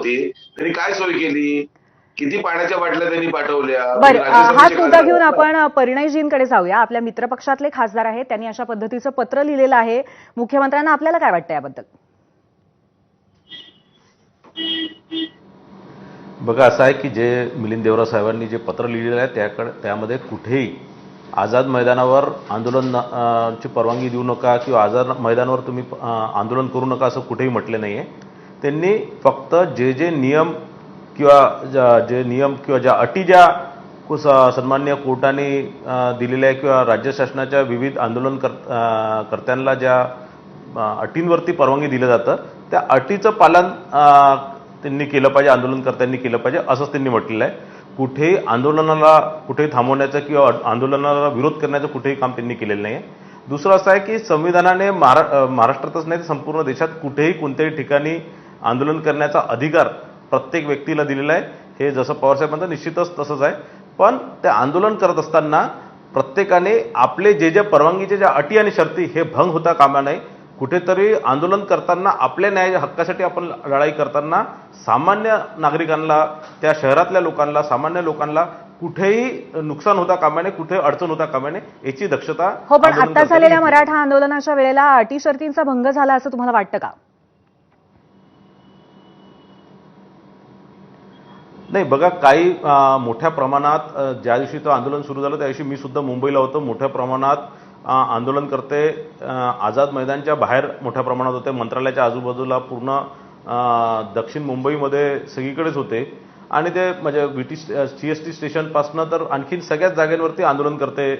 होते त्यांनी काय सोय केली, किती पाण्याच्या बाटल्या त्यांनी पाठवल्या. बरं, हाच राज्यसभेचे मुद्दा खासदार घेऊन आहेत ना. आपण परिणयजींकडे जाऊया. आपल्या मित्रपक्षातले खासदार आहेत, त्यांनी अशा पद्धतीचं पत्र लिहिलेलं आहे मुख्यमंत्र्यांना. आपल्याला काय वाटतं याबद्दल? बघा, असं आहे की जे मिलिंद देवरा साहेबांनी जे पत्र लिहिलेलं आहे त्यामध्ये कुठेही आझाद मैदानावर ची परवानगी देऊ नका किंवा आझाद मैदानावर तुम्ही आंदोलन करू नका असं कुठेही म्हटलं नाही आहे. त्यांनी फक्त जे नियम किंवा ज्या अटी ज्या सन्माननीय कोर्टाने दिलेल्या आहे किंवा राज्य शासनाच्या विविध कर्त्यांना ज्या अटींवरती परवानगी दिलं जातं त्या अटीचं पालन त्यांनी केलं पाहिजे, आंदोलनकर्त्यांनी केलं पाहिजे असंच त्यांनी म्हटलेलं आहे. कुठेही आंदोलनाला थांबवण्याचं किंवा आंदोलनाला विरोध करण्याचं कुठेही काम त्यांनी केलेलं नाही आहे. दुसरं असं आहे की संविधानाने महाराष्ट्रातच नाही तर संपूर्ण देशात कुठेही कोणत्याही ठिकाणी आंदोलन करण्याचा अधिकार प्रत्येक व्यक्तीला दिलेला आहे. हे जसं पवारसाहेब म्हणतात निश्चितच तसंच आहे. पण ते आंदोलन करत असताना प्रत्येकाने आपले जे परवानगीचे ज्या अटी आणि शर्ती हे भंग होता कामा नये. कुठेतरी आंदोलन करताना आपल्या न्याय हक्कासाठी आपण लढाई करताना सामान्य नागरिकांना, त्या शहरातल्या लोकांना, सामान्य लोकांना कुठेही नुकसान होता कामा नये, कुठे अडचण होता कामा नये याची दक्षता. हो, पण आता झालेल्या मराठा आंदोलनाच्या वेळेला अटी शर्तींचा भंग झाला असं तुम्हाला वाटतं का? नाही, बघा, काही मोठ्या प्रमाणात ज्या दिवशी तो आंदोलन सुरू झालं त्या दिवशी मी सुद्धा मुंबईला होतो. मोठ्या प्रमाणात आंदोलनकर्ते आझाद मैदानच्या बाहेर मोठ्या प्रमाणात होते. मंत्रालयाच्या आजूबाजूला पूर्ण दक्षिण मुंबईमध्ये सगळीकडेच होते आणि ते म्हणजे CST स्टेशनपासनं तर आणखीन सगळ्याच जागेवरती आंदोलनकर्ते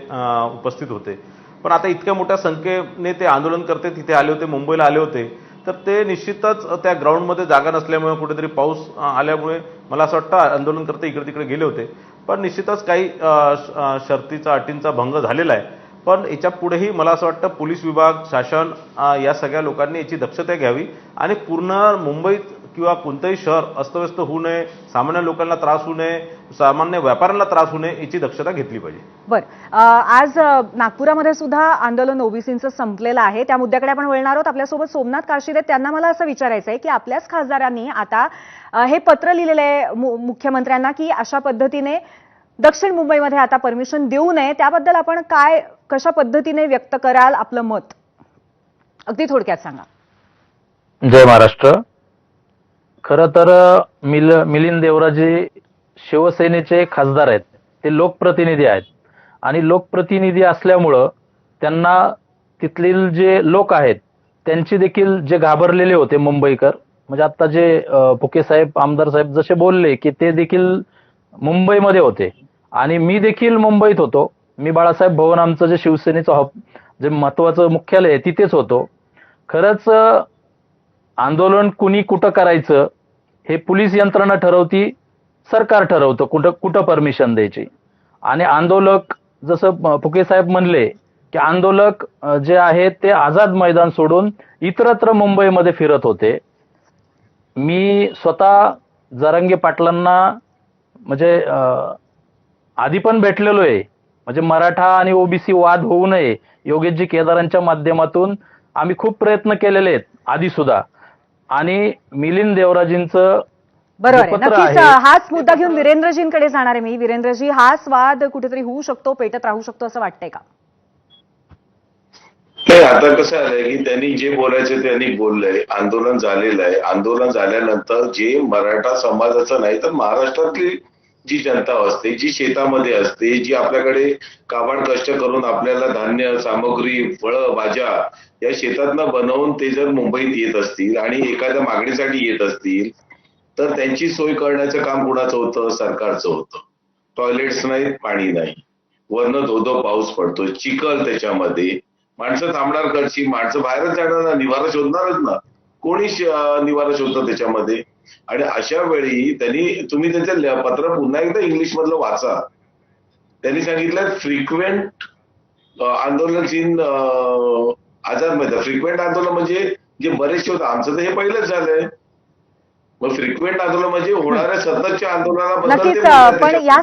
उपस्थित होते. पण आता इतक्या मोठ्या संख्येने ते आंदोलनकर्ते तिथे आले होते, मुंबईला आले होते, तर ते निश्चितच त्या ग्राउंडमध्ये जागा नसल्यामुळे, कुठेतरी पाऊस आल्यामुळे मला असं वाटतं आंदोलनकर्ते इकडे तिकडे गेले होते. पण निश्चितच काही शर्तीचा, अटींचा भंग झालेला आहे. पण याच्या पुढेही मला असं वाटतं पोलीस विभाग, शासन या सगळ्या लोकांनी याची दक्षता घ्यावी आणि पूर्ण मुंबईत किंवा कोणतंही शहर अस्तव्यस्त होऊ नये, सामान्य लोकांना त्रास होऊ नये, सामान्य व्यापाऱ्यांना त्रास होऊ नये याची दक्षता घेतली पाहिजे. बरं, आज नागपुरामध्ये सुद्धा आंदोलन ओबीसींचं संपलेलं आहे. त्या मुद्द्याकडे आपण वळणार आहोत. आपल्यासोबत सोमनाथ काशीद आहेत. त्यांना मला असं विचारायचं आहे की आपल्याच खासदारांनी आता हे पत्र लिहिलेलं आहे मुख्यमंत्र्यांना की अशा पद्धतीने दक्षिण मुंबईमध्ये आता परमिशन देऊ नये. त्याबद्दल आपण कशा पद्धतीने व्यक्त कराल आपलं मत? अगदी थोडक्यात सांगा. जय महाराष्ट्र. खरं तर मिलिंद देवराजी शिवसेनेचे खासदार आहेत, ते लोकप्रतिनिधी आहेत आणि लोकप्रतिनिधी असल्यामुळं त्यांना तिथले जे लोक आहेत त्यांची देखील जे घाबरलेले होते मुंबईकर, म्हणजे आता जे फुके साहेब, आमदार साहेब जसे बोलले की ते देखील मुंबईमध्ये होते आणि मी देखील मुंबईत होतो. मी बाळासाहेब भवन, आमचं जे शिवसेनेचं जे महत्वाचं मुख्यालय आहे तिथेच होतो. खरंच आंदोलन कुणी कुठं करायचं हे पोलीस यंत्रणा ठरवती, सरकार ठरवतं कुठं परमिशन द्यायची. आणि आंदोलक, जसं फुके साहेब म्हणले की आंदोलक जे आहेत ते आझाद मैदान सोडून इतरत्र मुंबईमध्ये फिरत होते. मी स्वतः जरांगे पाटलांना म्हणजे आधी पण भेटलेलो आहे. म्हणजे मराठा आणि ओबीसी वाद होऊ नये योगेशजी केदारांच्या माध्यमातून आम्ही खूप प्रयत्न केलेले आहेत आधी सुद्धा. आणि मिलिंद देवराजींचं बरोबर आहे. नक्कीच हाच मुद्दा घेऊन वीरेंद्रजींकडे जाणार आहे मी. वीरेंद्रजी, हाच वाद कुठेतरी होऊ शकतो, पेटत राहू शकतो असं वाटतंय का? नाही, आता कसं आलंय की त्यांनी जे बोलायचं त्यांनी बोललंय. आंदोलन झालेलं आहे. आंदोलन झाल्यानंतर जे मराठा समाजाचं नाही तर महाराष्ट्रातली जी जनता असते, जी शेतामध्ये असते, जी आपल्याकडे काबाड कष्ट करून आपल्याला धान्य, सामग्री, फळं, भाज्या या शेतातनं बनवून ते जर मुंबईत येत असतील आणि एखाद्या मागणीसाठी येत असतील तर त्यांची सोय करण्याचं काम कुणाचं होतं? सरकारचं होतं. टॉयलेट्स नाहीत, पाणी नाही, वरनं धो पाऊस पडतो, चिखल त्याच्यामध्ये, माणसं थांबणार कशी? माणसं बाहेरच जाणार ना, निवारा शोधणारच ना. कोणी निवारा शोधतं त्याच्यामध्ये? आणि अशा वेळी तुम्ही त्यांचं पत्र पुन्हा एकदा इंग्लिश मधलं वाचा. त्यांनी सांगितलं फ्रिक्वेंट आंदोलन इन आझाद मैदान. फ्रिक्वेंट आंदोलन म्हणजे जे बरेचसे होतं, आमचं तर हे पहिलंच झालंय. मग फ्रिक्वेंट आंदोलन म्हणजे होणाऱ्या सततच्या आंदोलनाबद्दल नक्कीच, ते पण या